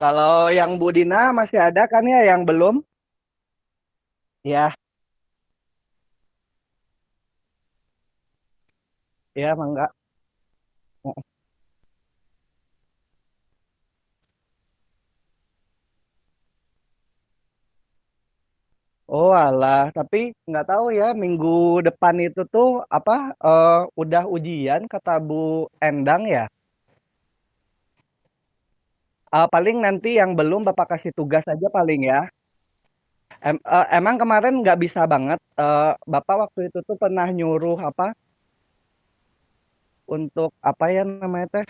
Kalau yang Budina masih ada kan ya yang belum? Ya, ya mangga. Oh alah, tapi nggak tahu ya minggu depan itu tuh apa udah ujian kata Bu Endang ya. Paling nanti yang belum Bapak kasih tugas aja paling ya. Emang kemarin nggak bisa banget. Bapak waktu itu tuh pernah nyuruh apa untuk apa ya namanya teh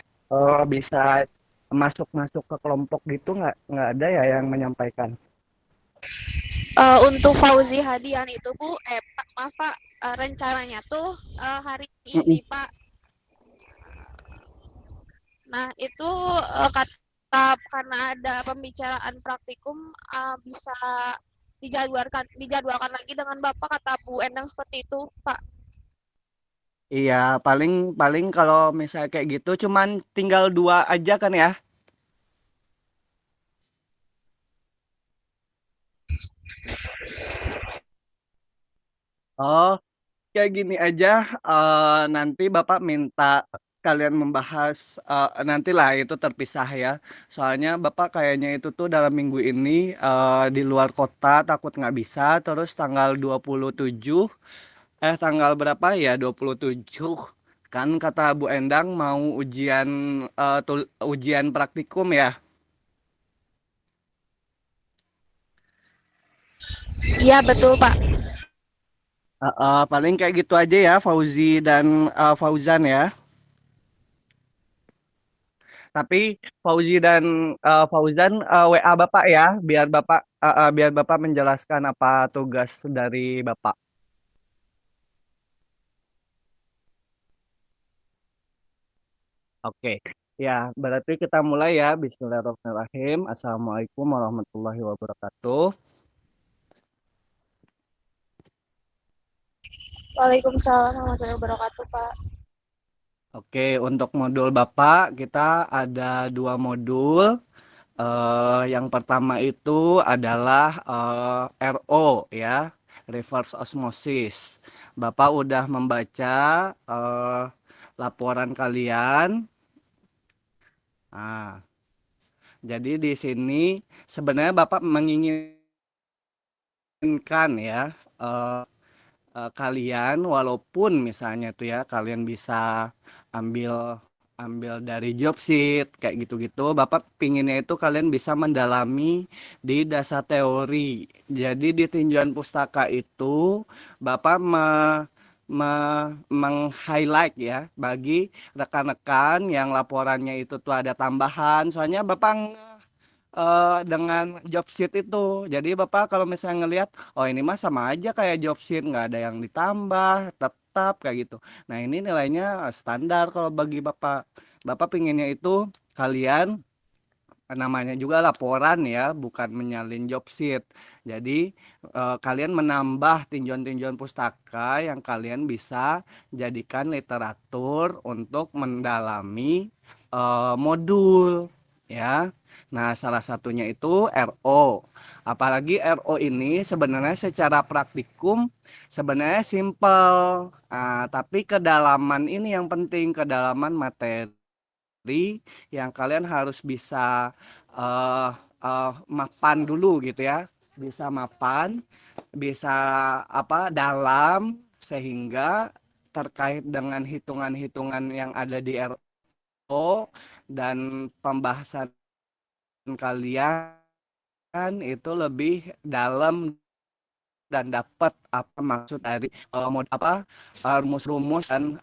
bisa masuk-masuk ke kelompok gitu nggak ada ya yang menyampaikan. Untuk Fauzi Hadian itu Bu, Pak, maaf Pak, rencananya tuh hari Mm-mm. ini Pak. Nah itu kata karena ada pembicaraan praktikum bisa dijadwalkan lagi dengan Bapak kata Bu Endang seperti itu Pak. Iya, paling paling kalau misalnya kayak gitu cuman tinggal dua aja kan ya. Oh, kayak gini aja, nanti Bapak minta kalian membahas, nantilah itu terpisah ya. Soalnya Bapak kayaknya itu tuh dalam minggu ini di luar kota takut nggak bisa, terus tanggal 27, tanggal berapa ya 27 kan kata Bu Endang mau ujian ujian praktikum ya. Iya betul Pak. Paling kayak gitu aja ya Fauzi dan Fauzan ya. Tapi Fauzi dan Fauzan WA Bapak ya, biar Bapak menjelaskan apa tugas dari Bapak. Oke. Ya, berarti kita mulai ya. Bismillahirrahmanirrahim. Assalamualaikum warahmatullahi wabarakatuh. Waalaikumsalam warahmatullahi wabarakatuh Pak. Oke, untuk modul Bapak kita ada dua modul. Yang pertama itu adalah RO ya, reverse osmosis. Bapak udah membaca laporan kalian. Nah, jadi di sini sebenarnya Bapak menginginkan ya eh, kalian walaupun misalnya tuh ya kalian bisa ambil ambil dari job sheet kayak gitu-gitu Bapak pinginnya itu kalian bisa mendalami di dasar teori. Jadi di tinjauan pustaka itu Bapak meng-highlight ya bagi rekan-rekan yang laporannya itu tuh ada tambahan soalnya Bapak dengan job sheet itu. Jadi Bapak kalau misalnya ngelihat, oh ini mah sama aja kayak job sheet, nggak ada yang ditambah, tetap kayak gitu. Nah ini nilainya standar kalau bagi Bapak. Bapak pinginnya itu kalian namanya juga laporan ya, bukan menyalin job sheet. Jadi kalian menambah tinjauan-tinjauan pustaka yang kalian bisa jadikan literatur untuk mendalami modul ya. Nah, salah satunya itu RO. Apalagi RO ini sebenarnya secara praktikum sebenarnya simpel. Nah, tapi kedalaman ini yang penting, kedalaman materi yang kalian harus bisa eh mapan dulu gitu ya, bisa mapan, bisa apa dalam sehingga terkait dengan hitungan-hitungan yang ada di RO dan pembahasan kalian itu lebih dalam dan dapat apa maksud dari mod apa rumus-rumus dan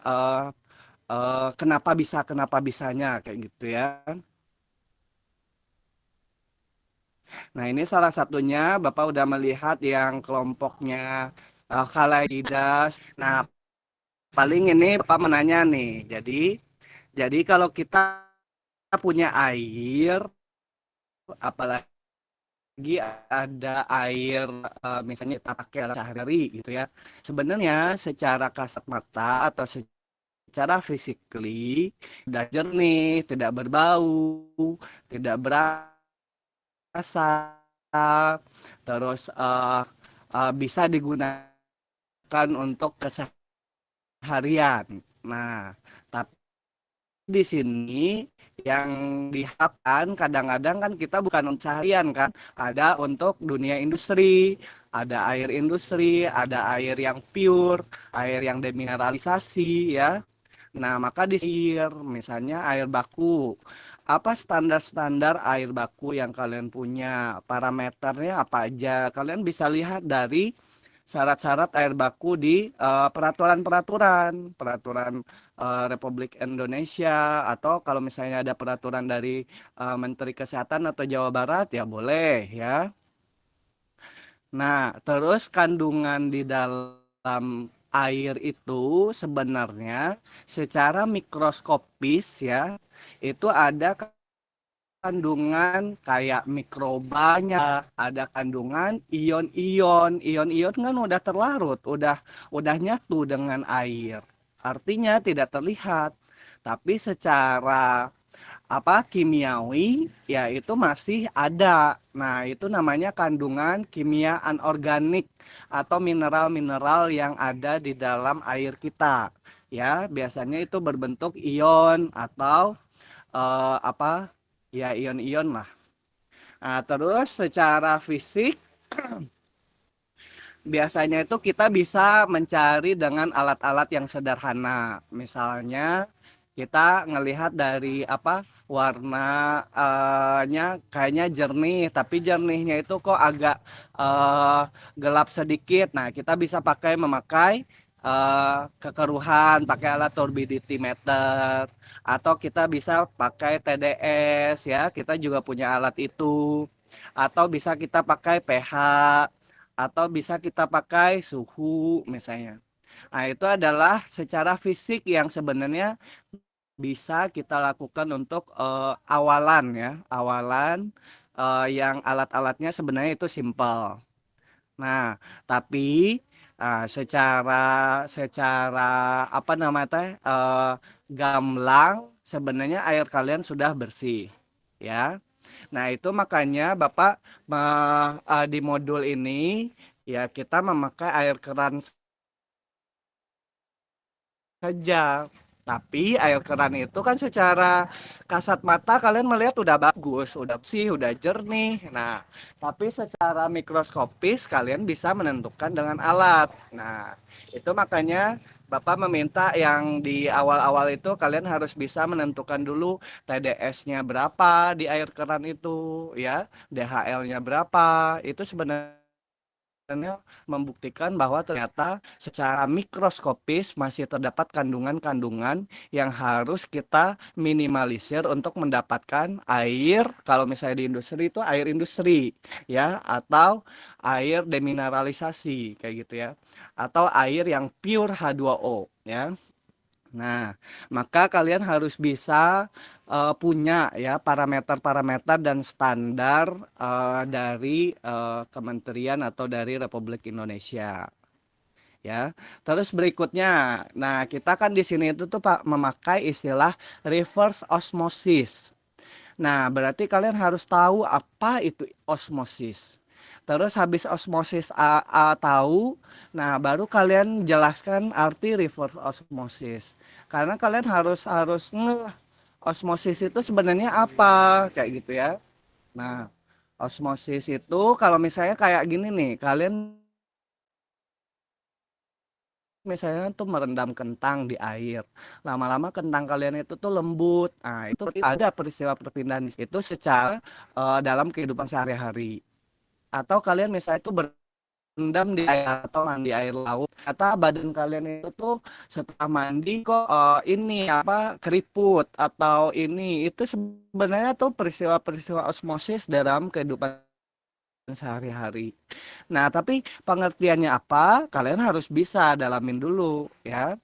kenapa bisanya kayak gitu ya. Nah, ini salah satunya Bapak udah melihat yang kelompoknya Khalaidas. Nah, paling ini Bapak menanya nih. Jadi kalau kita punya air, apalagi ada air misalnya kita pakai sehari-hari gitu ya. Sebenarnya secara kasat mata atau secara physically tidak jernih, tidak berbau, tidak berasa, terus bisa digunakan untuk keseharian. Nah, tapi di sini yang diharapkan kadang-kadang kan kita bukan untuk seharian kan, ada untuk dunia industri, ada air industri, ada air yang pure, air yang demineralisasi ya. Nah, maka di air, misalnya air baku. Apa standar-standar air baku yang kalian punya? Parameternya apa aja? Kalian bisa lihat dari syarat-syarat air baku di peraturan Republik Indonesia, atau kalau misalnya ada peraturan dari Menteri Kesehatan atau Jawa Barat ya boleh ya. Nah, terus kandungan di dalam air itu sebenarnya secara mikroskopis ya, itu ada kandungan kayak mikrobanya, ada kandungan ion-ion. Ion-ion kan udah terlarut, udah nyatu dengan air. Artinya tidak terlihat, tapi secara kimiawi ya itu masih ada. Nah, itu namanya kandungan kimia anorganik atau mineral-mineral yang ada di dalam air kita. Ya, biasanya itu berbentuk ion atau apa? Ya, ion-ion lah. Nah, terus secara fisik biasanya itu kita bisa mencari dengan alat-alat yang sederhana. Misalnya kita ngelihat dari warnanya kayaknya jernih, tapi jernihnya itu kok agak eh, gelap sedikit. Nah, kita bisa memakai kekeruhan, pakai alat turbidity meter, atau kita bisa pakai TDS ya. Kita juga punya alat itu. Atau bisa kita pakai pH, atau bisa kita pakai suhu misalnya. Nah, itu adalah secara fisik yang sebenarnya bisa kita lakukan untuk awalan ya, awalan yang alat-alatnya sebenarnya itu simpel. Nah, tapi secara secara apa namanya gamblang sebenarnya air kalian sudah bersih ya. Nah, itu makanya Bapak di modul ini ya kita memakai air keran saja. Tapi air keran itu kan secara kasat mata kalian melihat udah bagus, udah bersih, udah jernih. Nah, tapi secara mikroskopis kalian bisa menentukan dengan alat. Nah, itu makanya Bapak meminta yang di awal-awal itu kalian harus bisa menentukan dulu TDS-nya berapa di air keran itu, ya, DHL-nya berapa. Itu sebenarnya membuktikan bahwa ternyata secara mikroskopis masih terdapat kandungan-kandungan yang harus kita minimalisir untuk mendapatkan air, kalau misalnya di industri itu air industri ya, atau air demineralisasi kayak gitu ya, atau air yang pure H2O ya. Nah, maka kalian harus bisa punya ya parameter-parameter dan standar dari kementerian atau dari Republik Indonesia. Ya, terus berikutnya, nah kita kan di sini itu tuh Pak memakai istilah reverse osmosis. Nah, berarti kalian harus tahu apa itu osmosis. Terus habis osmosis tahu, nah baru kalian jelaskan arti reverse osmosis. Karena kalian harus harus osmosis itu sebenarnya apa, kayak gitu ya. Nah, osmosis itu kalau misalnya kayak gini nih, kalian misalnya tuh merendam kentang di air, lama-lama kentang kalian itu tuh lembut. Nah, itu ada peristiwa perpindahan itu secara dalam kehidupan sehari-hari. Atau kalian misalnya itu berendam di air atau mandi air laut, kata badan kalian itu tuh setelah mandi kok ini keriput atau ini, itu sebenarnya tuh peristiwa-peristiwa osmosis dalam kehidupan sehari-hari. Nah, tapi pengertiannya apa? Kalian harus bisa dalamin dulu ya.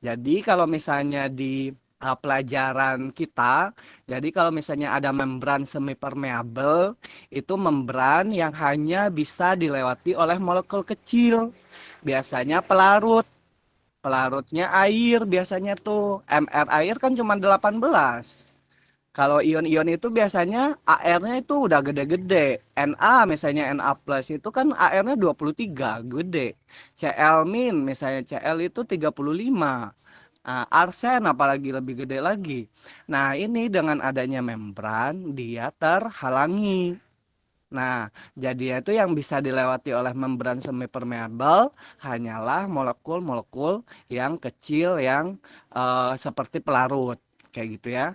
Jadi kalau misalnya di pelajaran kita, jadi kalau misalnya ada membran semipermeable, itu membran yang hanya bisa dilewati oleh molekul kecil, biasanya pelarut. Pelarutnya air biasanya tuh. Mr air kan cuma 18. Kalau ion-ion itu biasanya AR-nya itu udah gede-gede. Na misalnya Na plus itu kan AR-nya 23, gede. Cl min misalnya Cl itu 35. Nah, arsen apalagi lebih gede lagi. Nah, ini dengan adanya membran dia terhalangi. Nah, jadinya itu yang bisa dilewati oleh membran semi permeabel hanyalah molekul-molekul yang kecil yang seperti pelarut, kayak gitu ya.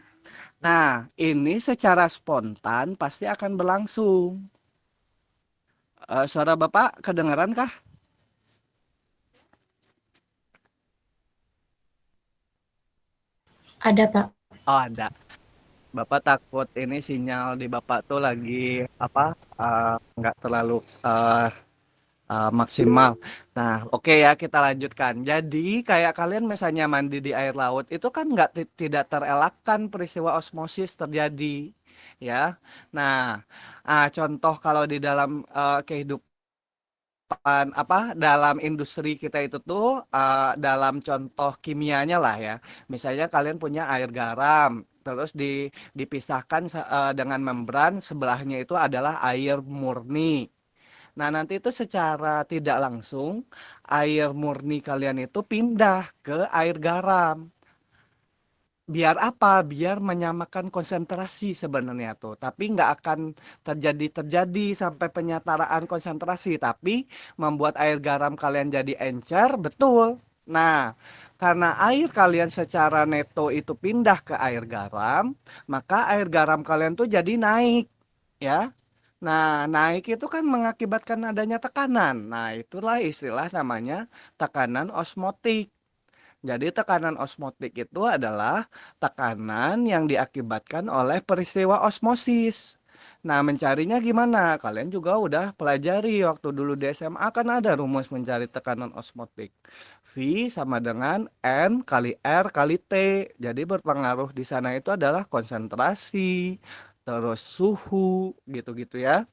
Nah, ini secara spontan pasti akan berlangsung. Suara Bapak kedengaran kah? Ada, Pak. Oh, ada. Bapak takut ini sinyal di Bapak tuh lagi apa? Nggak terlalu eh, maksimal. Nah, oke ya kita lanjutkan. Jadi kayak kalian misalnya mandi di air laut itu kan nggak tidak terelakkan peristiwa osmosis terjadi, ya. Nah, contoh kalau di dalam kehidupan apa dalam industri kita itu tuh dalam contoh kimianya lah ya. Misalnya kalian punya air garam, terus dipisahkan dengan membran sebelahnya itu adalah air murni. Nah, nanti itu secara tidak langsung air murni kalian itu pindah ke air garam. Biar apa? Biar menyamakan konsentrasi sebenarnya tuh. Tapi nggak akan terjadi sampai penyetaraan konsentrasi. Tapi membuat air garam kalian jadi encer, betul. Nah, karena air kalian secara neto itu pindah ke air garam, maka air garam kalian tuh jadi naik, ya. Nah, naik itu kan mengakibatkan adanya tekanan. Nah, itulah istilah namanya tekanan osmotik. Jadi tekanan osmotik itu adalah tekanan yang diakibatkan oleh peristiwa osmosis. Nah, mencarinya gimana? Kalian juga udah pelajari waktu dulu di SMA kan ada rumus mencari tekanan osmotik. V sama dengan N kali R kali T. Jadi berpengaruh di sana itu adalah konsentrasi, terus suhu, gitu-gitu ya.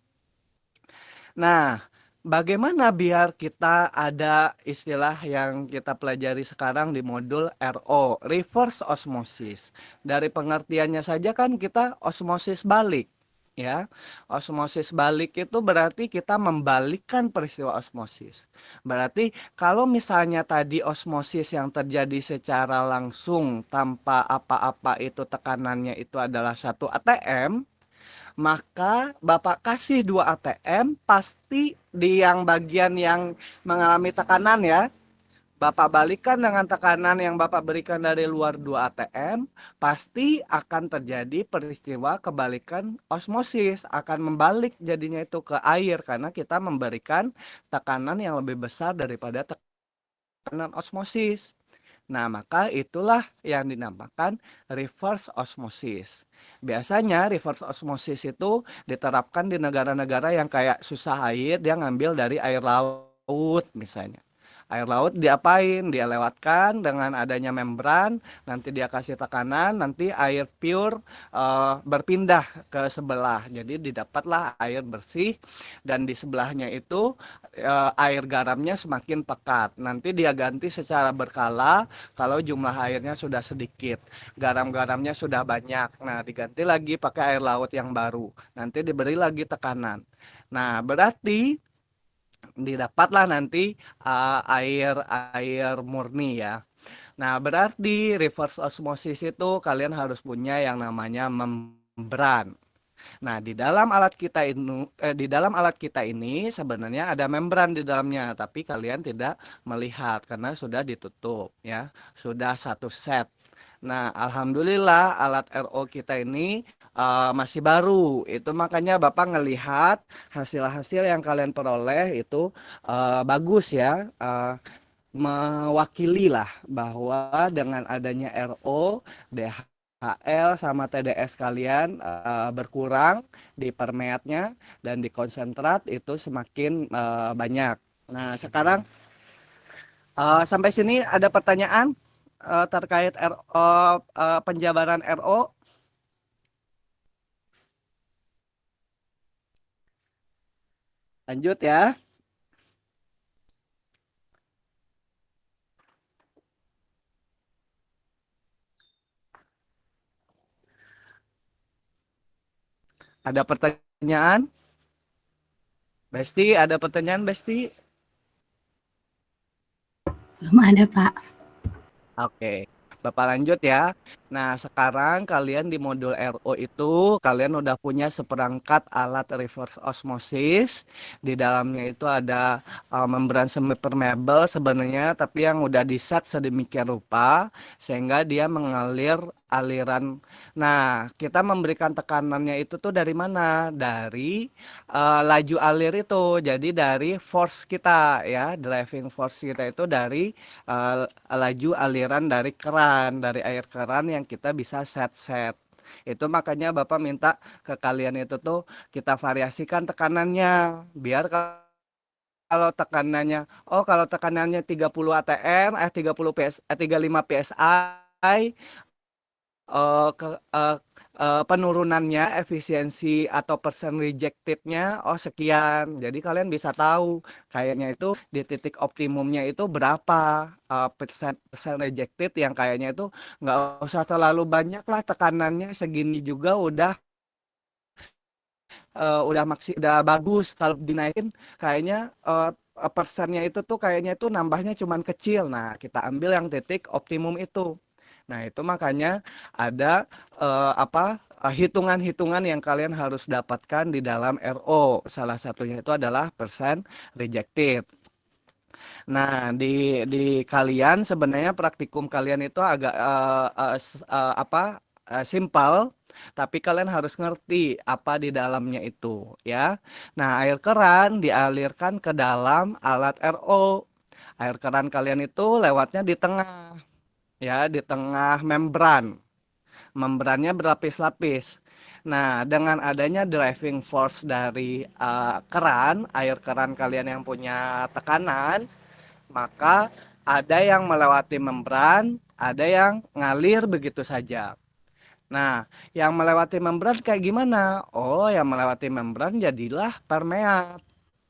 Nah, bagaimana biar kita ada istilah yang kita pelajari sekarang di modul RO, reverse osmosis. Dari pengertiannya saja kan kita osmosis balik, ya. Osmosis balik itu berarti kita membalikkan peristiwa osmosis. Berarti kalau misalnya tadi osmosis yang terjadi secara langsung tanpa apa-apa itu tekanannya itu adalah 1 atm, maka Bapak kasih 2 ATM pasti di yang bagian yang mengalami tekanan ya. Bapak balikan dengan tekanan yang Bapak berikan dari luar 2 ATM, pasti akan terjadi peristiwa kebalikan osmosis, akan membalik jadinya itu ke air karena kita memberikan tekanan yang lebih besar daripada tekanan osmosis. Nah, maka itulah yang dinamakan reverse osmosis. Biasanya reverse osmosis itu diterapkan di negara-negara yang kayak susah air, dia ngambil dari air laut misalnya. Air laut diapain? Dia lewatkan dengan adanya membran, nanti dia kasih tekanan, nanti air pure berpindah ke sebelah. Jadi didapatlah air bersih dan di sebelahnya itu air garamnya semakin pekat. Nanti dia ganti secara berkala kalau jumlah airnya sudah sedikit, garam-garamnya sudah banyak. Nah, diganti lagi pakai air laut yang baru. Nanti diberi lagi tekanan. Nah, berarti didapatlah nanti air air murni ya. Nah, berarti reverse osmosis itu kalian harus punya yang namanya membran. Nah, di dalam alat kita ini sebenarnya ada membran di dalamnya, tapi kalian tidak melihat karena sudah ditutup ya, sudah satu set. Nah, alhamdulillah alat RO kita ini masih baru. Itu makanya Bapak ngelihat hasil-hasil yang kalian peroleh itu bagus ya. Mewakili lah bahwa dengan adanya RO, DHL sama TDS kalian berkurang di permeatnya dan di konsentrat itu semakin banyak. Nah, sekarang sampai sini ada pertanyaan terkait RO, penjabaran RO. Lanjut ya. Ada pertanyaan? Besti, ada pertanyaan, Besti? Belum ada, Pak. Oke, Bapak lanjut ya. Nah, sekarang kalian di modul RO itu kalian udah punya seperangkat alat reverse osmosis. Di dalamnya itu ada membran semi permeable sebenarnya, tapi yang udah diset sedemikian rupa sehingga dia mengalir aliran. Nah, kita memberikan tekanannya itu tuh dari mana? Dari laju alir itu. Jadi dari force kita ya, driving force kita itu dari laju aliran dari keran, dari air keran yang kita bisa set-set. Itu makanya Bapak minta ke kalian itu tuh kita variasikan tekanannya biar kalau tekanannya kalau tekanannya 30 atm 30 PS 35 PSI ke penurunannya efisiensi atau persen rejectednya sekian, jadi kalian bisa tahu kayaknya itu di titik optimumnya itu berapa persen persen rejected yang kayaknya itu nggak usah terlalu banyak lah tekanannya segini juga udah bagus. Kalau dinaikin kayaknya persennya itu tuh kayaknya itu nambahnya cuman kecil. Nah, kita ambil yang titik optimum itu. Nah, itu makanya ada hitungan-hitungan yang kalian harus dapatkan di dalam RO. Salah satunya itu adalah persen rejected. Nah, di kalian sebenarnya praktikum kalian itu agak simpel, tapi kalian harus ngerti apa di dalamnya itu, ya. Nah, air keran dialirkan ke dalam alat RO. Air keran kalian itu lewatnya di tengah, ya, di tengah membran. Membrannya berlapis-lapis. Nah, dengan adanya driving force dari keran, air keran kalian yang punya tekanan, maka ada yang melewati membran, ada yang ngalir begitu saja. Nah, yang melewati membran kayak gimana? Oh, yang melewati membran jadilah permeat.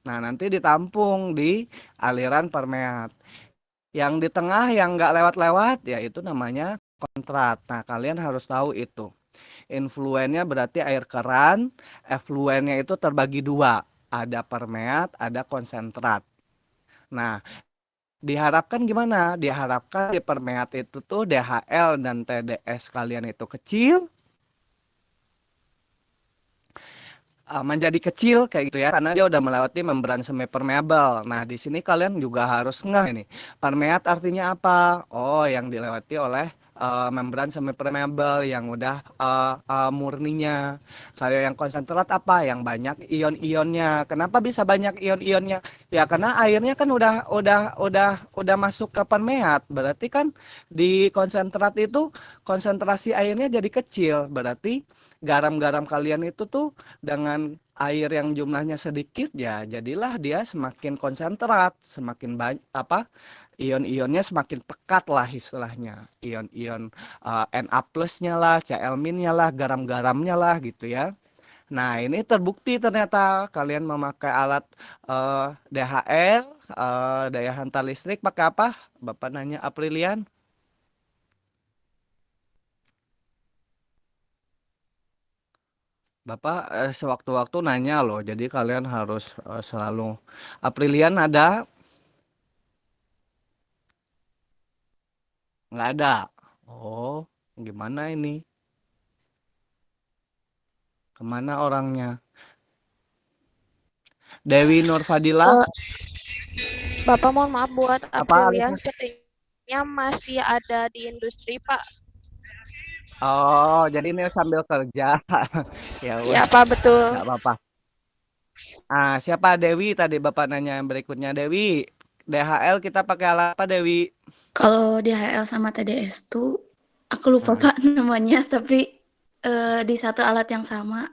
Nah, nanti ditampung di aliran permeat. Yang di tengah yang nggak lewat-lewat, ya itu namanya kontrat. Nah, kalian harus tahu itu. Influennya berarti air keran, efluennya itu terbagi dua. Ada permeat, ada konsentrat. Nah, diharapkan gimana? Diharapkan di permeat itu tuh DHL dan TDS kalian itu kecil, menjadi kecil kayak gitu ya, karena dia udah melewati membran semi permeable. Nah, di sini kalian juga harus ngeh ini. Permeat artinya apa? Oh, yang dilewati oleh membran semi permeable yang udah murninya. Kalau yang konsentrat apa? Yang banyak ion-ionnya. Kenapa bisa banyak ion-ionnya? Ya karena airnya kan udah masuk ke permeat. Berarti kan di konsentrat itu konsentrasi airnya jadi kecil. Berarti garam-garam kalian itu tuh dengan air yang jumlahnya sedikit ya jadilah dia semakin konsentrat, semakin banyak ion-ionnya semakin pekat lah istilahnya, ion-ion Na plusnya lah, Cl-nya lah, garam-garamnya lah gitu ya. Nah, ini terbukti ternyata kalian memakai alat DHL, daya hantar listrik pakai apa? Bapak nanya Aprilian. Bapak sewaktu-waktu nanya loh, jadi kalian harus selalu. Aprilian ada? Nggak ada. Oh, gimana ini? Kemana orangnya? Dewi Nurfadila, Eh, Bapak mohon maaf buat apa Aprilia, alatnya? sepertinya masih ada di industri, Pak. Oh, jadi ini sambil kerja. Ya Ya, wes, Pak, betul. nggak apa-apa. Siapa Dewi tadi Bapak nanya yang berikutnya Dewi. DHL kita pakai alat apa Dewi? Kalau DHL sama TDS tuh aku lupa Nah, Pak namanya, tapi di satu alat yang sama.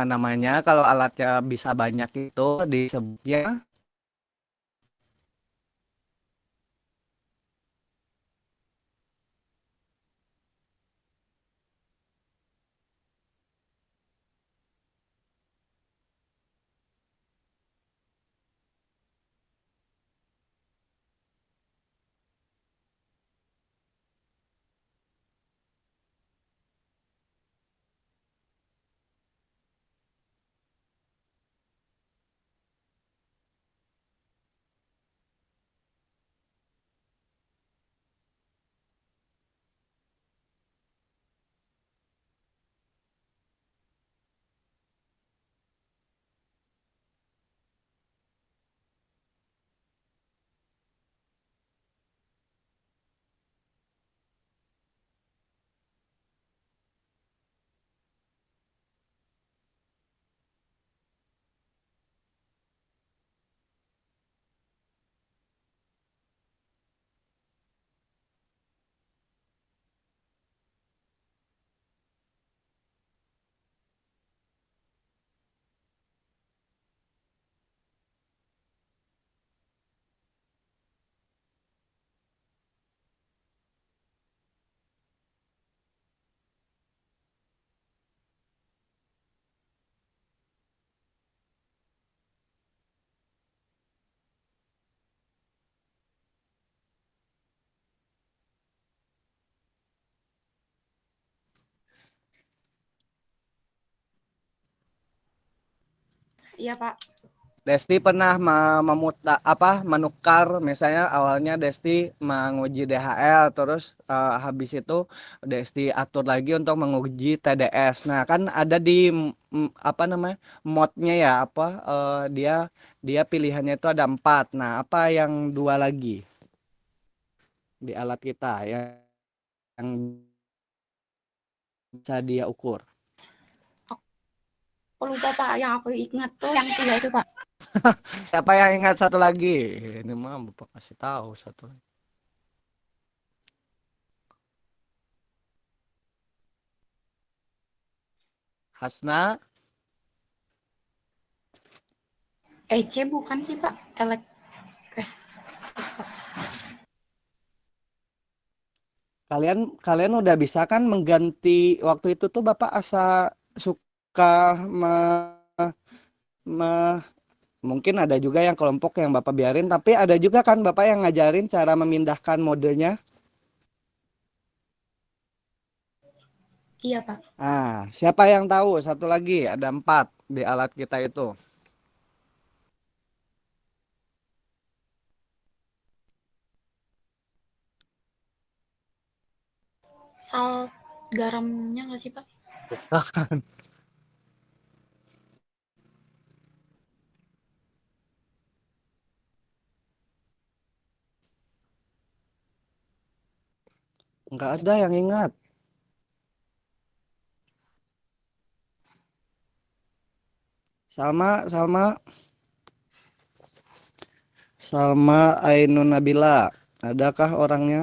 namanya kalau alatnya bisa banyak itu disebutnya Iya, Pak. Desti pernah menukar, misalnya awalnya Desti menguji DHL, terus habis itu Desti atur lagi untuk menguji TDS. Nah, kan ada di apa namanya, modnya ya, dia dia pilihannya itu ada 4. Nah, apa yang 2 lagi di alat kita yang bisa dia ukur? Aku lupa, Pak. Yang aku ingat tuh yang 3 itu, Pak. Siapa yang ingat satu lagi? Ini mah Bapak kasih tahu satu lagi. Hasna. EC bukan sih, Pak. Eh, Kalian kalian udah bisa kan mengganti waktu itu tuh Bapak asa suka me- mungkin ada juga yang kelompok yang Bapak biarin, tapi ada juga kan Bapak yang ngajarin cara memindahkan modenya. iya, Pak. Siapa yang tahu? Satu lagi, ada 4 di alat kita itu. Sal garamnya nggak sih, Pak? Nggak ada yang ingat. Salma, Salma, Salma Ainun Nabila. Adakah orangnya?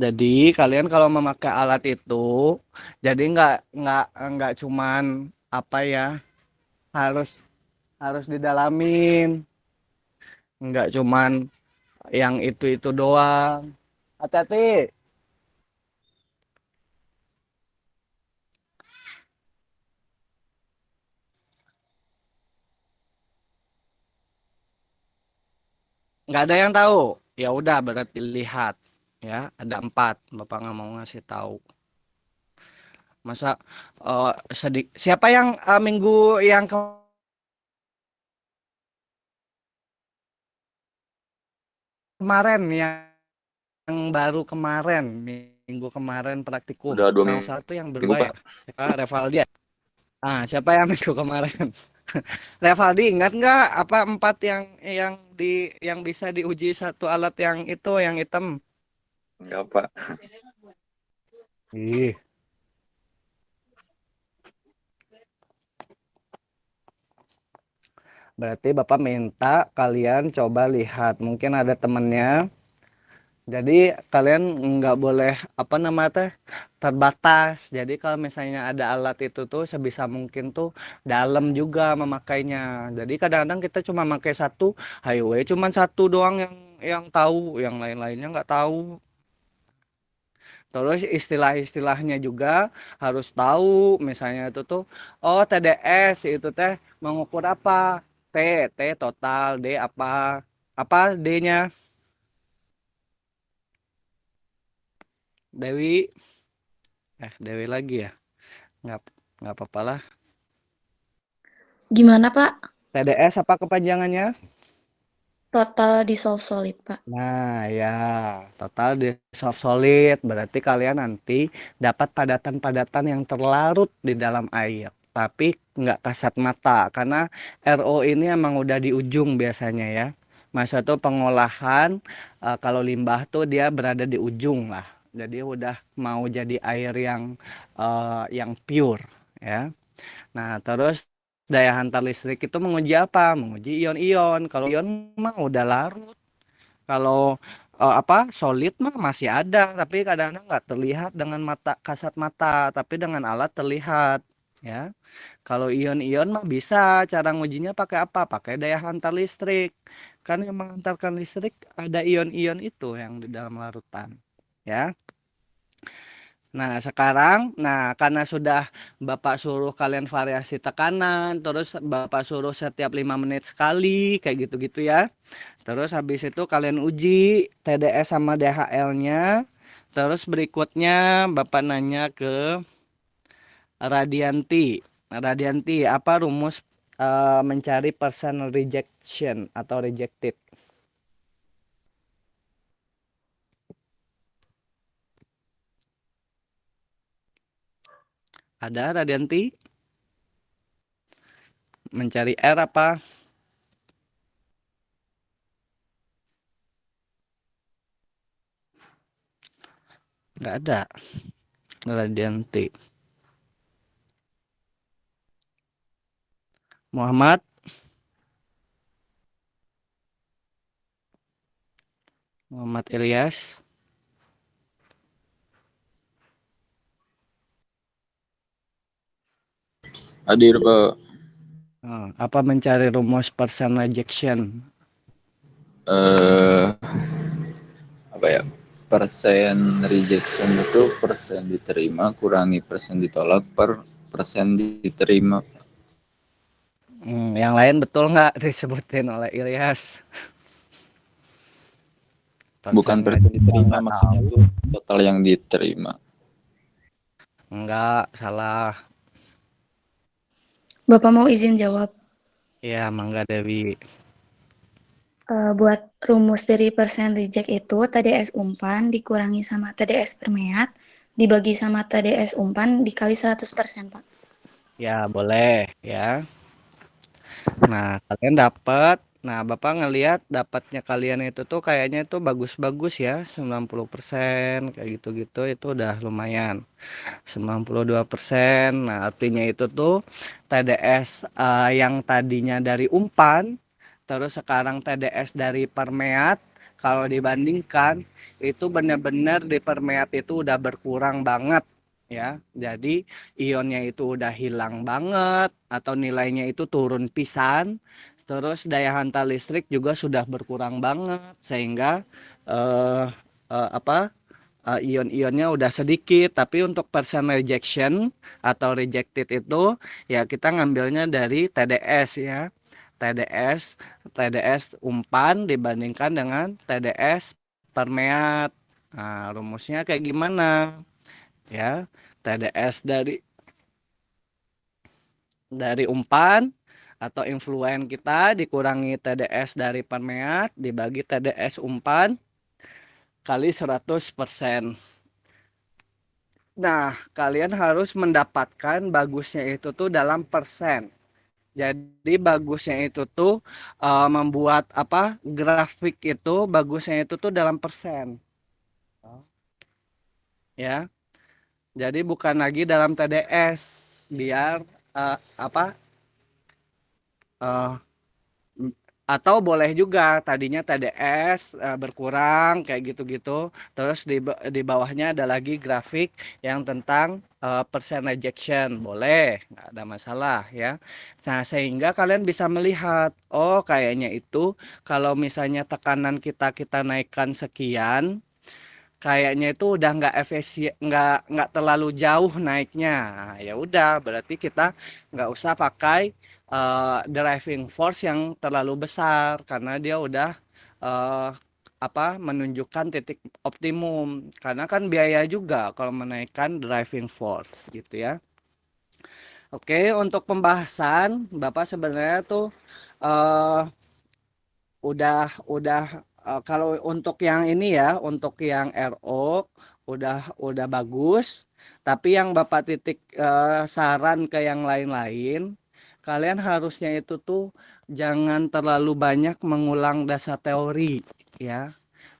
Jadi kalian kalau memakai alat itu, jadi nggak cuman apa ya, harus harus didalamin, nggak cuman yang itu doang. Hati-hati, nggak ada yang tahu. Ya udah berarti lihat ya, ada 4. Bapak nggak mau ngasih tahu. Masa siapa yang minggu yang kemarin yang baru kemarin, minggu kemarin praktikum, Udah dua kalau minggu satu yang berdua ya, Pak. Revaldi ya? Siapa yang minggu kemarin? Revaldi ingat nggak apa 4 yang bisa diuji satu alat yang itu yang hitam? Enggak Pak. Ih, berarti Bapak minta kalian coba lihat, mungkin ada temennya. Jadi kalian nggak boleh apa namanya teh terbatas. Jadi kalau misalnya ada alat itu tuh sebisa mungkin tuh dalam juga memakainya. Jadi kadang-kadang kita cuma pakai satu highway, cuma satu doang yang tahu, yang lain-lainnya nggak tahu. Terus istilah-istilahnya juga harus tahu. Misalnya itu tuh, oh TDS itu teh mengukur apa? T, T total, D apa D-nya? Dewi, Dewi lagi ya? Nggak, nggak apa-apa lah. Gimana, Pak? TDS apa kepanjangannya? Total dissolve solid, Pak. Nah ya, total di soft solid. Berarti kalian nanti dapat padatan-padatan yang terlarut di dalam air. Tapi nggak kasat mata. Karena RO ini emang udah di ujung biasanya ya. Masa tuh pengolahan, kalau limbah tuh dia berada di ujung lah. Jadi udah mau jadi air yang pure ya. Nah, terus daya hantar listrik itu menguji apa? Menguji ion-ion. Kalau ion mah udah larut. Kalau solid mah masih ada, tapi kadang-kadang nggak terlihat dengan mata kasat mata, tapi dengan alat terlihat ya. Kalau ion-ion mah bisa cara ngujinya pakai apa? Pakai daya hantar listrik. Kan yang menghantarkan listrik ada ion-ion itu yang di dalam larutan ya. Nah, sekarang, karena sudah Bapak suruh kalian variasi tekanan, terus Bapak suruh setiap 5 menit sekali, kayak gitu-gitu ya. Terus habis itu kalian uji TDS sama DHL-nya. Terus berikutnya Bapak nanya ke Radianti. Radianti, apa rumus mencari persen rejection atau rejected? Ada Radianti? Mencari R apa? Nggak ada Radianti. Muhammad? Muhammad Ilyas? Hadir, Pak. Apa mencari rumus persen rejection? Apa ya? Persen rejection itu persen diterima kurangi persen ditolak per persen diterima. Yang lain betul nggak disebutin oleh Ilyas? Bukan persen diterima, maksudnya itu total yang diterima. Enggak, salah. Bapak mau izin jawab. Ya, Mangga Dewi. Buat rumus dari persen reject itu TDS umpan dikurangi sama TDS permeat dibagi sama TDS umpan dikali 100%, Pak. Ya, boleh ya. Nah, kalian dapat. Nah, Bapak ngelihat dapatnya kalian itu tuh kayaknya itu bagus-bagus ya, 90% kayak gitu-gitu itu udah lumayan. 92%. Nah, artinya itu tuh TDS yang tadinya dari umpan terus sekarang TDS dari permeat kalau dibandingkan itu benar-benar di permeat itu udah berkurang banget ya. Jadi ionnya itu udah hilang banget atau nilainya itu turun pisan. Terus daya hantar listrik juga sudah berkurang banget sehingga ion-ionnya udah sedikit. Tapi untuk persen rejection atau rejected itu ya kita ngambilnya dari TDS ya. TDS umpan dibandingkan dengan TDS permeat. Nah, rumusnya kayak gimana? Ya, TDS dari umpan atau influen kita dikurangi TDS dari permeat dibagi TDS umpan kali 100%. Nah, kalian harus mendapatkan bagusnya itu tuh dalam persen. Jadi bagusnya itu tuh membuat apa? Grafik itu bagusnya itu tuh dalam persen. Ya. Jadi bukan lagi dalam TDS biar apa? eh, atau boleh juga tadinya TDS berkurang kayak gitu-gitu terus di bawahnya ada lagi grafik yang tentang persen rejection boleh nggak ada masalah ya. Nah sehingga kalian bisa melihat oh kayaknya itu kalau misalnya tekanan kita naikkan sekian kayaknya itu udah nggak efisien nggak terlalu jauh naiknya. Nah, ya udah berarti kita nggak usah pakai driving force yang terlalu besar karena dia udah uh, apa menunjukkan titik optimum karena kan biaya juga kalau menaikkan driving force gitu ya. Oke untuk pembahasan Bapak sebenarnya tuh uh, udah kalau untuk yang ini ya untuk yang RO udah bagus tapi yang Bapak titik saran ke yang lain-lain kalian harusnya itu tuh jangan terlalu banyak mengulang dasar teori ya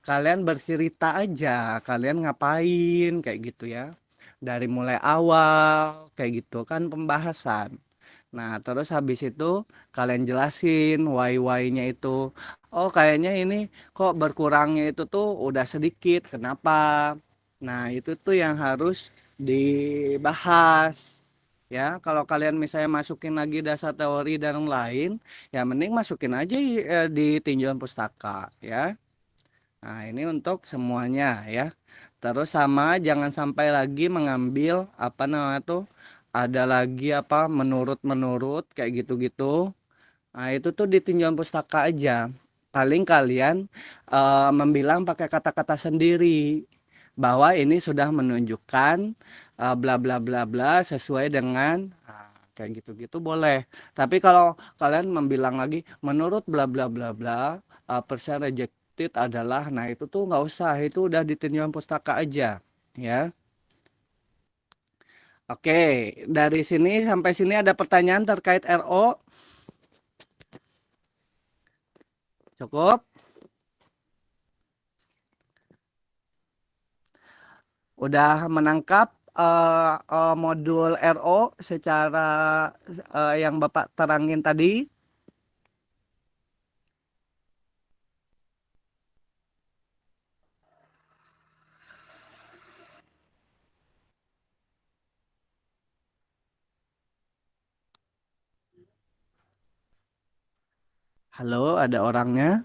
kalian bercerita aja kalian ngapain kayak gitu ya dari mulai awal kayak gitu kan pembahasan. Nah, terus habis itu kalian jelasin why-nya itu. Oh, kayaknya ini kok berkurangnya itu tuh udah sedikit. Kenapa? Nah, itu tuh yang harus dibahas. Ya, kalau kalian misalnya masukin lagi dasar teori dan lain, ya mending masukin aja di tinjauan pustaka, ya. Nah, ini untuk semuanya ya. Terus sama jangan sampai lagi mengambil apa namanya tuh ada lagi apa menurut kayak gitu-gitu. Nah, itu tuh di tinjauan pustaka aja. Paling kalian membilang pakai kata-kata sendiri. bahwa ini sudah menunjukkan bla bla bla bla sesuai dengan kayak gitu-gitu boleh. Tapi kalau kalian membilang lagi menurut bla bla bla bla persen rejected adalah, nah itu tuh nggak usah, itu udah di tinjauan pustaka aja ya. Oke, dari sini sampai sini ada pertanyaan terkait RO? Cukup? Udah menangkap modul RO secara yang Bapak terangin tadi? Halo, ada orangnya?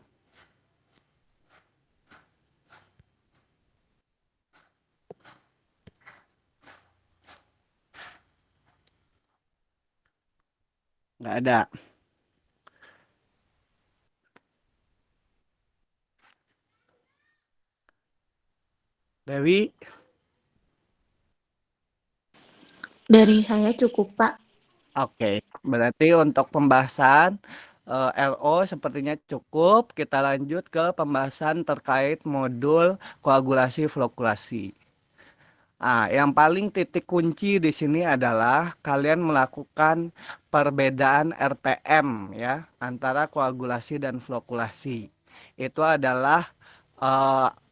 Nggak ada. Dewi? Dari saya cukup, Pak. Oke, berarti untuk pembahasan RO sepertinya cukup. Kita lanjut ke pembahasan terkait modul koagulasi flokulasi. Yang paling titik kunci di sini adalah kalian melakukan perbedaan RPM ya antara koagulasi dan flokulasi. Itu adalah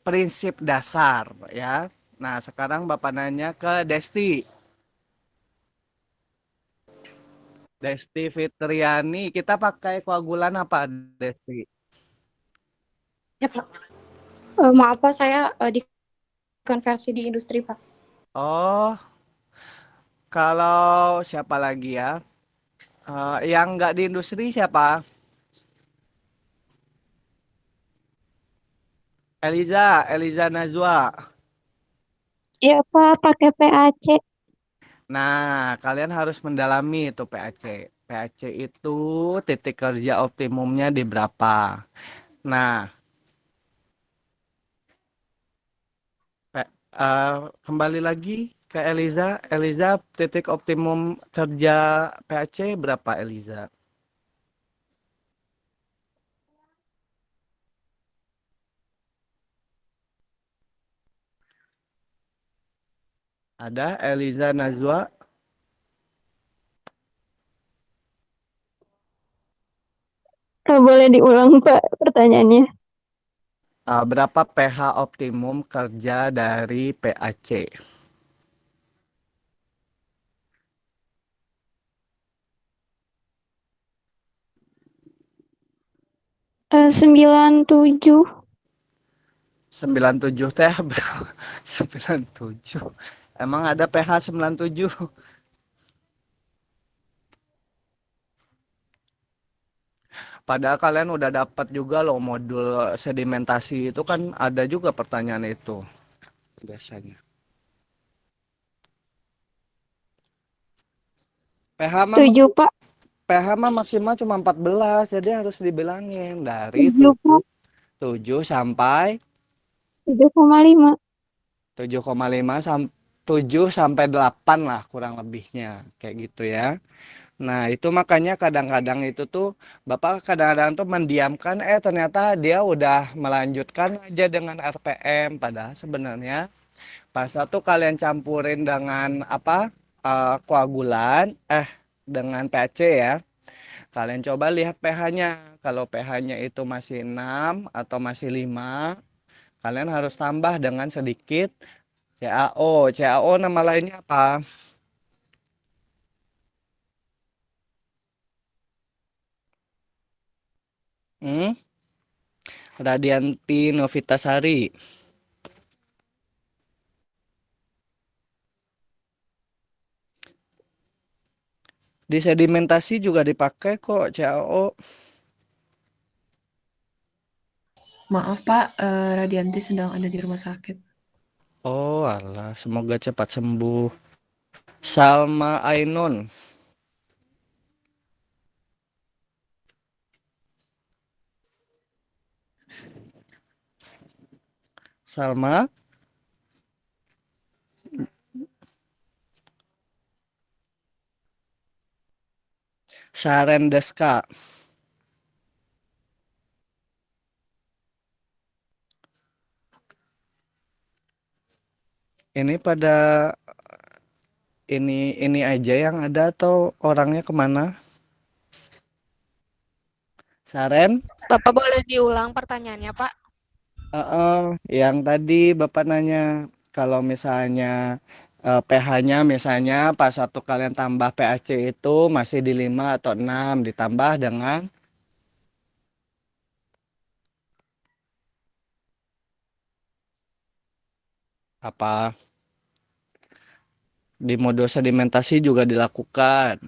prinsip dasar ya. Nah, sekarang Bapak nanya ke Desti. Desti Fitriani, kita pakai koagulan apa, Desti? Ya, Pak. Maaf, Pak, saya dikonversi di industri, Pak. Oh, kalau siapa lagi ya? Yang nggak di industri siapa? Eliza Najwa. Iya, Pak, pakai PAC. Nah, kalian harus mendalami itu PAC. PAC itu titik kerja optimumnya di berapa? Nah, P- eh, kembali lagi ke Eliza. Eliza, titik optimum kerja PAC berapa, Eliza? Ada Eliza Najwa. Boleh diulang, Pak, pertanyaannya. Berapa pH optimum kerja dari PAC? 97. 97 teh 97. Emang ada pH 97? Padahal kalian udah dapat juga loh modul sedimentasi itu kan ada juga pertanyaan itu biasanya. pH mah 7, Pak. pH mah maksimal cuma 14, jadi harus dibilangin dari 7, Pak. 7 sampai 7,5. 7,5 sampai 7 sampai 8 lah kurang lebihnya kayak gitu ya. Nah, itu makanya kadang-kadang itu tuh Bapak kadang-kadang tuh mendiamkan ternyata dia udah melanjutkan aja dengan RPM padahal sebenarnya pas satu kalian campurin dengan apa koagulan dengan PAC ya. Kalian coba lihat pH-nya. Kalau pH-nya itu masih 6 atau masih 5, kalian harus tambah dengan sedikit CaO. CaO nama lainnya apa? Hmm? Radianti Novitasari. Di sedimentasi juga dipakai kok CaO. Maaf Pak, Radianti sedang ada di rumah sakit. Oh alah, semoga cepat sembuh. Salma Ainun. Salma. Saren deska. Ini pada ini aja yang ada atau orangnya kemana? Saren? Bapak boleh diulang pertanyaannya, Pak? Yang tadi Bapak nanya kalau misalnya pH-nya misalnya pas waktu kalian tambah pH-C itu masih di 5 atau 6 ditambah dengan apa? Di mode sedimentasi juga dilakukan.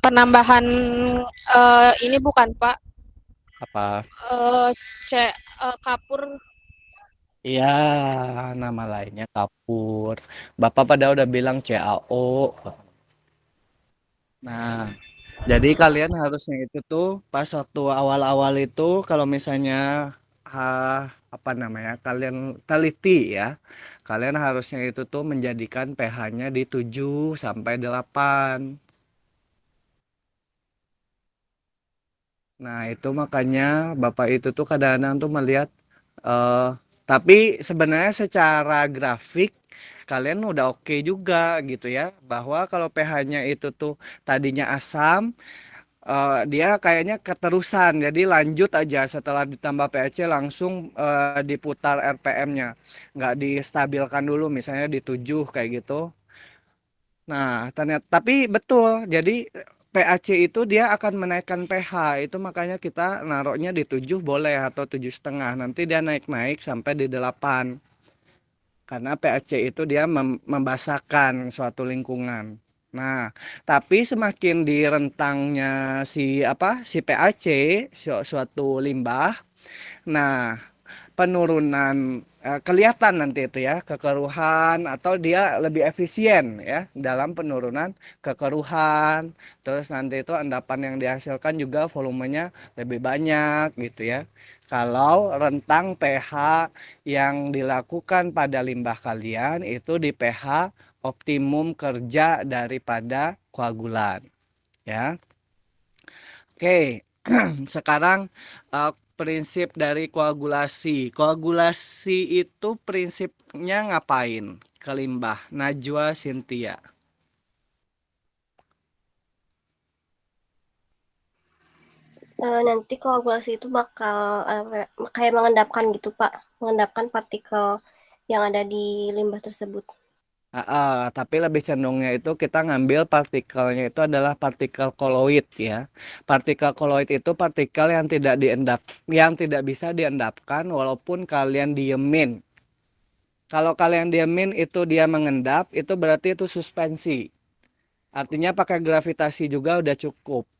Penambahan ini bukan, Pak? Apa? Eh, kapur. Iya, nama lainnya kapur. Bapak pada udah bilang CaO. Nah, jadi kalian harusnya itu tuh pas waktu awal-awal itu kalau misalnya apa namanya kalian teliti ya, kalian harusnya itu tuh menjadikan pH-nya di 7 sampai 8. Nah, itu makanya Bapak itu tuh kadang-kadang tuh melihat eh tapi sebenarnya secara grafik kalian udah oke juga gitu ya, bahwa kalau pH-nya itu tuh tadinya asam, dia kayaknya keterusan jadi lanjut aja setelah ditambah pH langsung diputar RPM-nya, nggak distabilkan dulu misalnya di 7 kayak gitu. Nah ternyata tapi betul jadi pH itu dia akan menaikkan pH, itu makanya kita naruhnya di 7 boleh atau 7,5, nanti dia naik-naik sampai di 8 karena pH itu dia membasahkan suatu lingkungan. Nah, tapi semakin di rentangnya si pH, suatu limbah, nah penurunan kelihatan nanti itu ya kekeruhan atau dia lebih efisien ya dalam penurunan kekeruhan, terus nanti itu endapan yang dihasilkan juga volumenya lebih banyak gitu ya kalau rentang pH yang dilakukan pada limbah kalian itu di pH optimum kerja daripada koagulan ya. Oke, sekarang prinsip dari koagulasi. Koagulasi itu prinsipnya ngapain ke limbah? Najwa Cynthia. Nanti koagulasi itu bakal kayak mengendapkan gitu Pak, mengendapkan partikel yang ada di limbah tersebut. Tapi lebih cenderungnya itu kita ngambil partikelnya itu adalah partikel koloid ya. Partikel koloid itu partikel yang tidak bisa diendapkan walaupun kalian diemin. Kalau kalian diemin itu dia mengendap, itu berarti itu suspensi. Artinya pakai gravitasi juga udah cukup.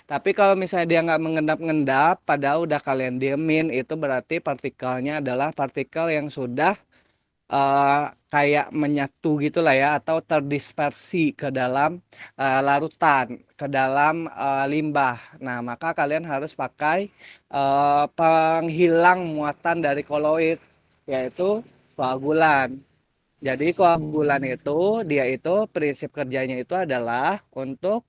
Tapi kalau misalnya dia nggak mengendap-ngendap, padahal udah kalian diemin, itu berarti partikelnya adalah partikel yang sudah kayak menyatu gitulah ya, atau terdispersi ke dalam larutan, ke dalam limbah. Nah, maka kalian harus pakai penghilang muatan dari koloid, yaitu koagulan. Jadi koagulan itu dia itu prinsip kerjanya itu adalah untuk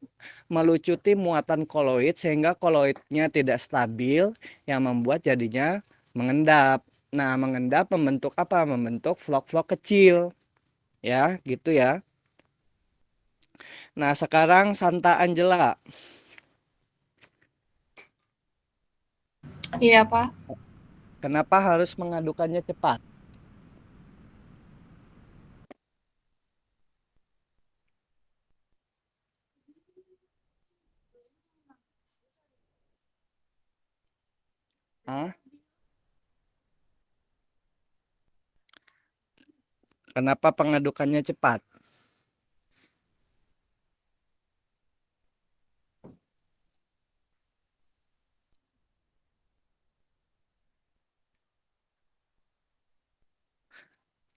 melucuti muatan koloid sehingga koloidnya tidak stabil yang membuat jadinya mengendap. Nah, mengendap membentuk apa? Membentuk vlok-vlok kecil. Ya, gitu ya. Nah, sekarang Santa Angela. Iya, Pak. Kenapa harus mengadukannya cepat? Hah? Kenapa pengadukannya cepat?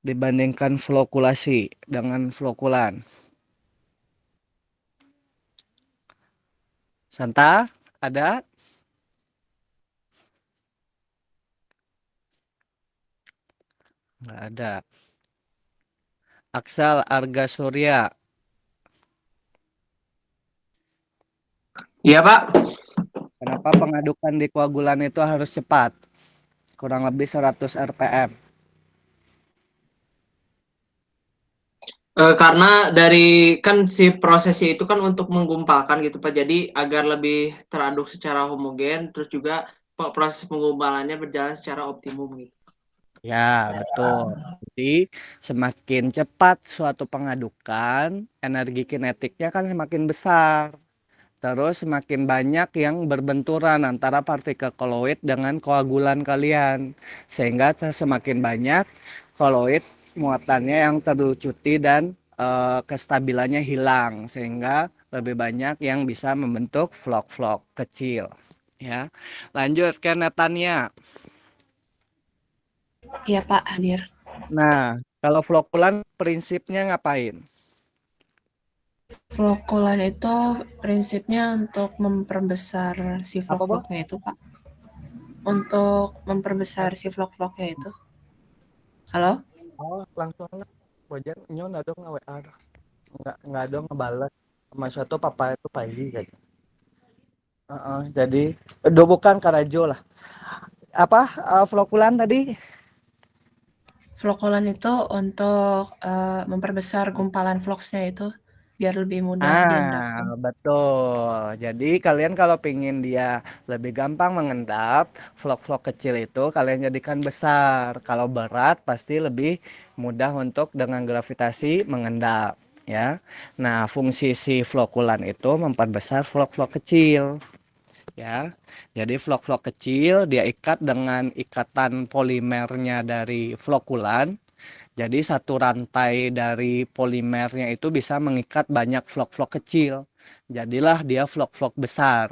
Dibandingkan flokulasi dengan flokulan. Santa, ada? Nggak ada. Aksal Arga Surya. Iya, Pak. Kenapa pengadukan di koagulan itu harus cepat? Kurang lebih 100 RPM. Karena dari kan si prosesnya itu kan untuk menggumpalkan gitu Pak. Jadi agar lebih teraduk secara homogen, terus juga proses penggumpalannya berjalan secara optimum gitu. Ya, betul. Jadi, semakin cepat suatu pengadukan, energi kinetiknya kan semakin besar. Terus semakin banyak yang berbenturan antara partikel koloid dengan koagulan kalian. Sehingga semakin banyak koloid muatannya yang terlucuti dan kestabilannya hilang. Sehingga lebih banyak yang bisa membentuk vlog-vlog kecil. Ya, lanjut ke netannya. Iya Pak, hadir. Nah, kalau flokulan prinsipnya ngapain? Flokulan itu prinsipnya untuk memperbesar si Apa, Bang? vlog-vlognya itu Pak. Untuk memperbesar si vlog-vlognya itu. Halo? Oh, langsung lah. Bojan nyon ada nge-WA. Enggak ada ngebales. Sama suatu papa itu pagi gitu. Jadi do bukan karajo lah. Apa flokulan tadi? Flokulan itu untuk memperbesar gumpalan vlogsnya itu biar lebih mudah diendapkan. Betul. Jadi kalian kalau pengen dia lebih gampang mengendap, vlog-vlog kecil itu kalian jadikan besar. Kalau berat pasti lebih mudah untuk dengan gravitasi mengendap, ya. Nah, fungsi si flokulan itu memperbesar vlog-vlog kecil. Ya. Jadi vlog-vlog kecil dia ikat dengan ikatan polimernya dari flokulan. Jadi satu rantai dari polimernya itu bisa mengikat banyak vlog-vlog kecil. Jadilah dia vlog-vlog besar.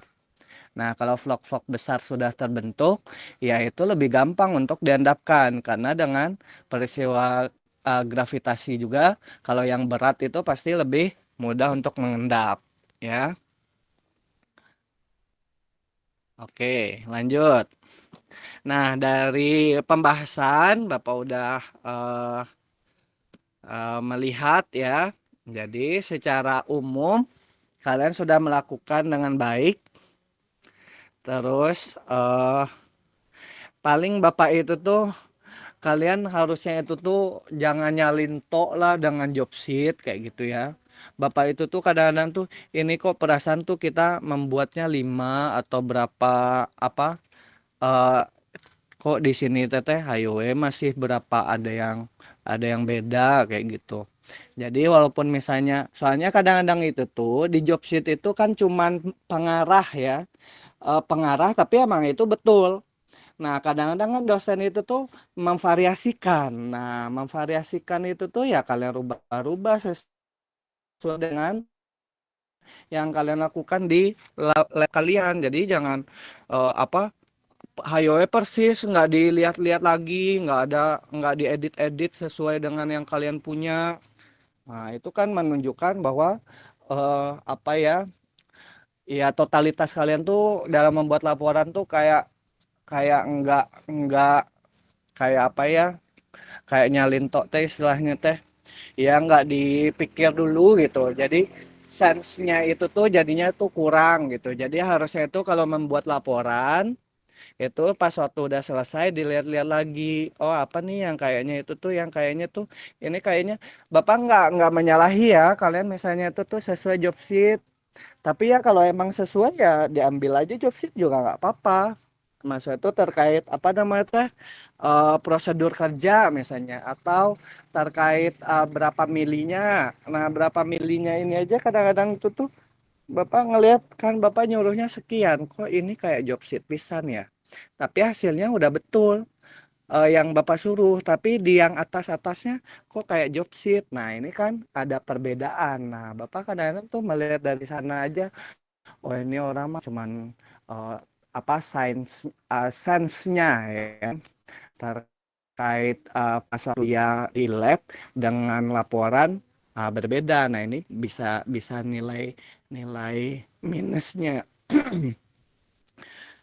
Nah, kalau vlog-vlog besar sudah terbentuk, ya itu lebih gampang untuk diendapkan. Karena dengan peristiwa gravitasi juga, kalau yang berat itu pasti lebih mudah untuk mengendap. Ya. Oke, lanjut. Nah, dari pembahasan Bapak udah melihat ya. Jadi secara umum kalian sudah melakukan dengan baik. Terus paling Bapak itu tuh kalian harusnya itu tuh jangan nyalin tok lah dengan job sheet kayak gitu ya. Bapak itu tuh kadang-kadang tuh ini kok perasaan tuh kita membuatnya 5 atau berapa apa kok di sini teteh highway masih berapa ada yang beda kayak gitu. Jadi walaupun misalnya soalnya kadang-kadang itu tuh di job sheet itu kan cuman pengarah ya, pengarah tapi emang itu betul. Nah kadang-kadang kan dosen itu tuh memvariasikan. Nah memvariasikan itu tuh ya kalian rubah-rubah sesuai dengan yang kalian lakukan di lab kalian. Jadi jangan apa hayoe persis nggak dilihat-lihat lagi, nggak diedit-edit sesuai dengan yang kalian punya. Nah itu kan menunjukkan bahwa apa ya totalitas kalian tuh dalam membuat laporan tuh kayak kayak nggak kayak apa ya, kayak nyalin tok teh istilahnya teh ya nggak dipikir dulu gitu. Jadi sense-nya itu tuh jadinya tuh kurang gitu. Jadi harusnya itu kalau membuat laporan itu pas waktu udah selesai dilihat-lihat lagi, oh apa nih yang kayaknya itu tuh yang kayaknya tuh ini kayaknya Bapak nggak menyalahi ya kalian misalnya itu tuh sesuai job sheet, tapi ya kalau emang sesuai ya diambil aja job sheet juga nggak apa-apa. Masa itu terkait apa namanya teh prosedur kerja misalnya atau terkait berapa milinya. Nah berapa milinya ini aja kadang-kadang itu tuh Bapak ngelihat kan Bapak nyuruhnya sekian, kok ini kayak job sheet pisan ya. Tapi hasilnya udah betul yang Bapak suruh, tapi di yang atas-atasnya kok kayak job sheet. Nah, ini kan ada perbedaan. Nah, Bapak kadang-kadang tuh melihat dari sana aja, oh ini orang mah cuman eh, apa sense-nya ya terkait pas waktu ya di lab dengan laporan berbeda. Nah, ini bisa bisa nilai minusnya.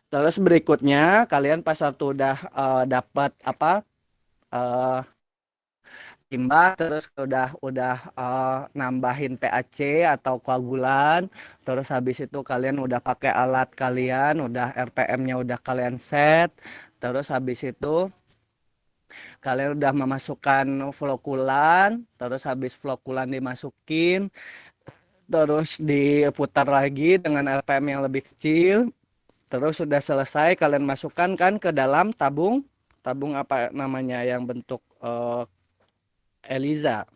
Terus berikutnya kalian pas waktu udah dapat apa timbang terus udah nambahin PAC atau koagulan, terus habis itu kalian udah pakai alat kalian, udah RPM-nya udah kalian set, terus habis itu kalian udah memasukkan flokulan, terus habis flokulan dimasukin, terus diputar lagi dengan RPM yang lebih kecil, terus sudah selesai kalian masukkan kan ke dalam tabung apa namanya yang bentuk Eliza.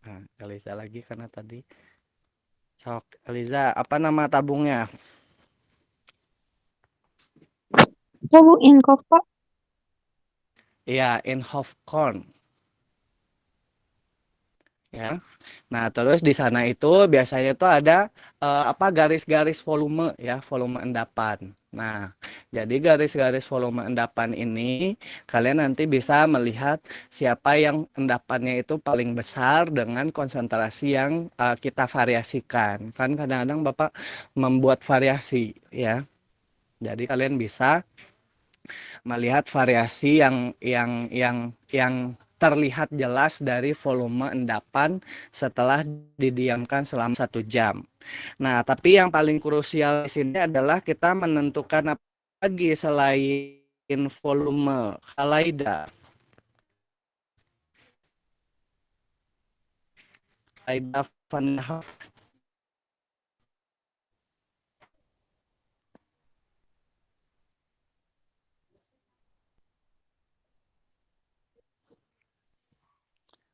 Nah, Eliza lagi karena tadi cok Eliza apa nama tabungnya? Tabung Incoff, Pak. Iya, Inhofe-Korn. Ya. Nah, terus di sana itu biasanya itu ada apa garis-garis volume ya, volume endapan. Nah, jadi garis-garis volume endapan ini kalian nanti bisa melihat siapa yang endapannya itu paling besar dengan konsentrasi yang kita variasikan. Kan kadang-kadang Bapak membuat variasi ya. Jadi kalian bisa melihat variasi yang terlihat jelas dari volume endapan setelah didiamkan selama 1 jam. Nah, tapi yang paling krusial di sini adalah kita menentukan apa lagi selain volume Khalaida. Khalaida Van Haf.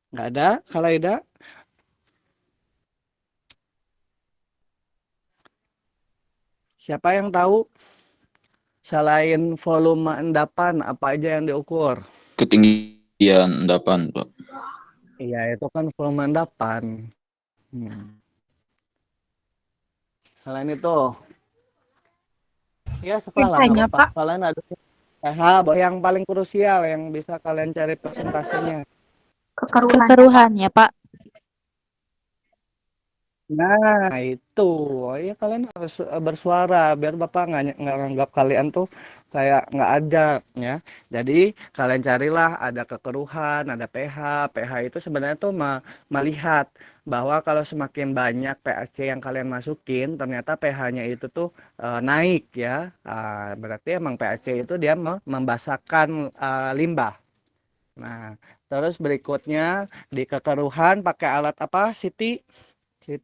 Nggak ada Khalaida? Siapa yang tahu selain volume endapan apa aja yang diukur? Ketinggian endapan, Pak. Iya, itu kan volume endapan. Selain itu, ya sekolah pH-nya, nggak apa-apa. Kalian ada pH yang paling krusial yang bisa kalian cari persentasenya. Kekeruhan ya, Pak. Nah, itu. Oh, ya kalian harus bersuara biar Bapak nggak nganggap kalian tuh kayak nggak ada ya. Jadi kalian carilah ada kekeruhan, ada pH. pH itu sebenarnya tuh melihat bahwa kalau semakin banyak PAC yang kalian masukin, ternyata pH-nya itu tuh naik ya. Berarti emang PAC itu dia membasahkan limbah. Nah, terus berikutnya di kekeruhan pakai alat apa, Siti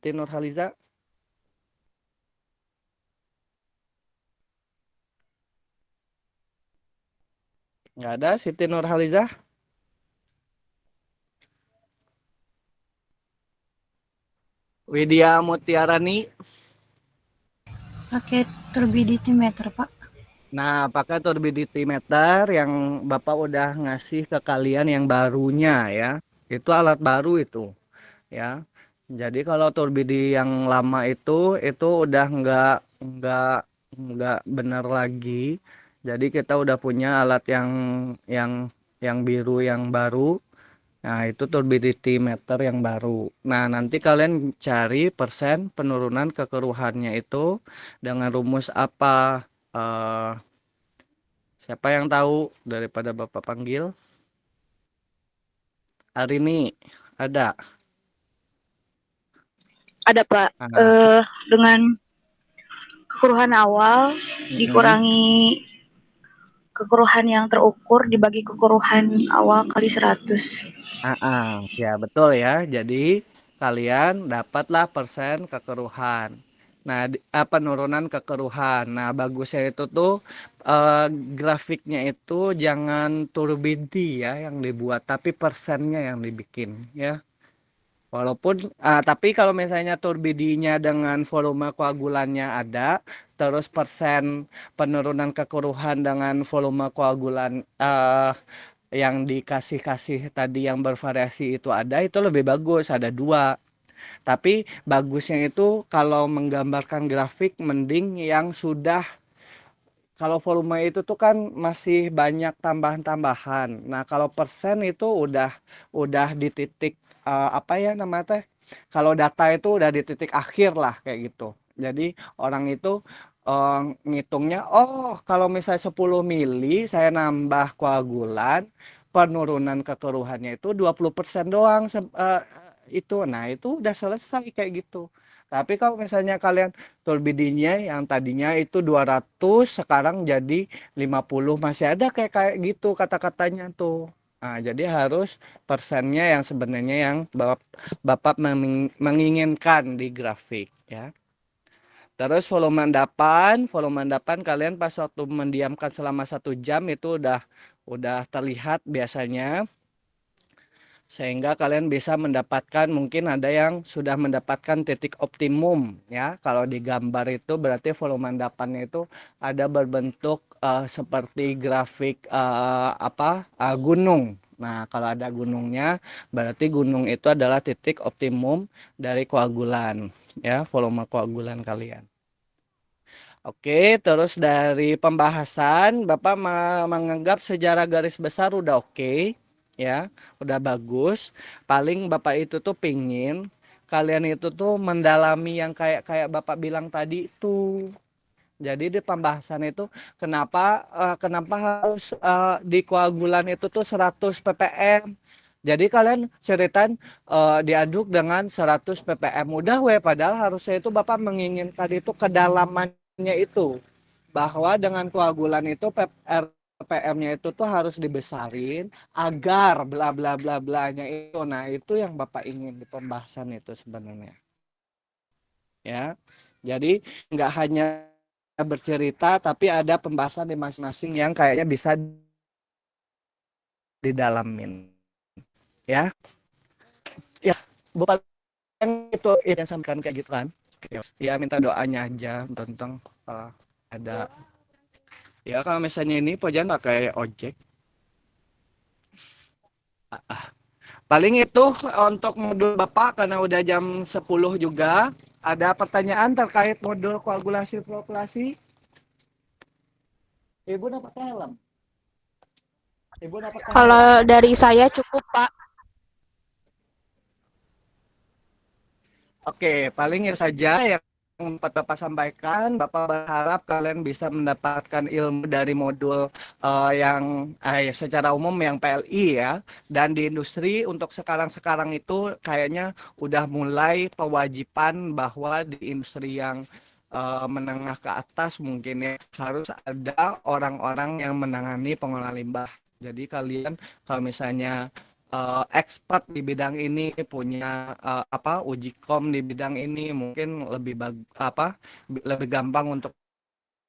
Nurhaliza? Nggak ada Siti Nurhaliza? Widya Mutiarani? Pakai turbidity meter, Pak. Nah, pakai turbidity meter yang Bapak udah ngasih ke kalian yang barunya ya. Itu alat baru itu ya. Jadi kalau turbidi yang lama itu udah nggak benar lagi. Jadi kita udah punya alat yang biru yang baru. Nah, itu turbidity meter yang baru. Nah, nanti kalian cari persen penurunan kekeruhannya itu dengan rumus apa? Siapa yang tahu daripada Bapak panggil? Hari ini ada. Ada, Pak. Dengan kekeruhan awal dikurangi kekeruhan yang terukur dibagi kekeruhan awal kali 100. Ya betul ya. Jadi kalian dapatlah persen kekeruhan. Nah, penurunan kekeruhan. Nah, bagusnya itu tuh grafiknya itu jangan turbidi ya yang dibuat, tapi persennya yang dibikin ya. Walaupun tapi kalau misalnya turbidinya dengan volume koagulannya ada, terus persen penurunan kekeruhan dengan volume koagulan yang dikasih tadi yang bervariasi itu ada, itu lebih bagus, ada 2. Tapi bagusnya itu kalau menggambarkan grafik mending yang sudah, kalau volume itu tuh kan masih banyak tambahan-tambahan. Nah, kalau persen itu udah di titik apa ya namanya teh? Kalau data itu udah di titik akhir lah kayak gitu. Jadi orang itu ngitungnya, oh kalau misalnya 10 mili saya nambah koagulan, penurunan kekeruhannya itu 20% doang itu. Nah, itu udah selesai kayak gitu. Tapi kalau misalnya kalian turbidinya yang tadinya itu 200 sekarang jadi 50, masih ada kayak gitu kata-katanya tuh. Nah, jadi harus persennya yang sebenarnya yang Bapak menginginkan di grafik ya. Terus volume endapan kalian pas waktu mendiamkan selama 1 jam itu udah terlihat biasanya, sehingga kalian bisa mendapatkan, mungkin ada yang sudah mendapatkan titik optimum ya. Kalau di gambar itu berarti volume endapannya itu ada berbentuk seperti grafik gunung. Nah, kalau ada gunungnya berarti gunung itu adalah titik optimum dari koagulan ya, volume koagulan kalian. Oke, terus dari pembahasan Bapak menganggap sejarah garis besar udah oke ya, udah bagus. Paling Bapak itu tuh pingin kalian itu tuh mendalami yang kayak Bapak bilang tadi itu. Jadi di pembahasan itu kenapa harus di koagulan itu tuh 100 ppm. Jadi kalian ceritain diaduk dengan 100 ppm udah padahal harusnya itu Bapak menginginkan itu kedalamannya itu, bahwa dengan koagulan itu RPM-nya itu tuh harus dibesarin agar bla bla bla blanya itu. Nah, itu yang Bapak ingin di pembahasan itu sebenarnya. Ya. Jadi nggak hanya bercerita tapi ada pembahasan di masing-masing yang kayaknya bisa didalamin. Ya. Ya, Bapak itu yang sampaikan kayak gitu kan. Ya, minta doanya aja tentang ada. Ya, kalau misalnya ini Pojan pakai ojek. Paling itu untuk modul Bapak karena udah jam 10 juga. Ada pertanyaan terkait modul koagulasi flokkulasi? Ibu dapat helm? Ibu dapat helm? Kalau dari saya cukup, Pak. Oke, paling itu saja yang Bapak sampaikan. Bapak berharap kalian bisa mendapatkan ilmu dari modul yang secara umum yang PLI ya. Dan di industri untuk sekarang itu kayaknya udah mulai kewajiban bahwa di industri yang menengah ke atas mungkin ya harus ada orang-orang yang menangani pengolahan limbah. Jadi kalian kalau misalnya expert di bidang ini, punya uji kom di bidang ini, mungkin lebih gampang untuk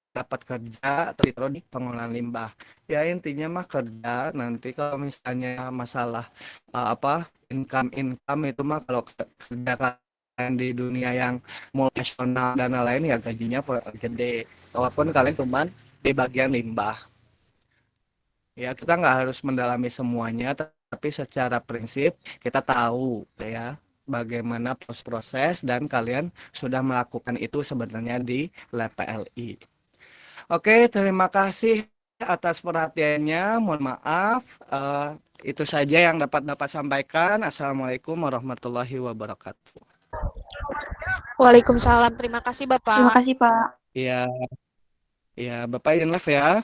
dapat kerja atau di pengolahan limbah. Ya intinya mah kerja. Nanti kalau misalnya masalah income itu mah kalau kerja di dunia yang multinasional dan lain ya gajinya gede. Walaupun kalian cuman di bagian limbah. Ya kita nggak harus mendalami semuanya, tapi secara prinsip kita tahu ya bagaimana proses dan kalian sudah melakukan itu sebenarnya di lab PLI. Oke, terima kasih atas perhatiannya. Mohon maaf, itu saja yang dapat Bapak sampaikan. Assalamualaikum warahmatullahi wabarakatuh. Waalaikumsalam. Terima kasih, Bapak. Terima kasih, Pak. Iya, ya Bapak izin live ya.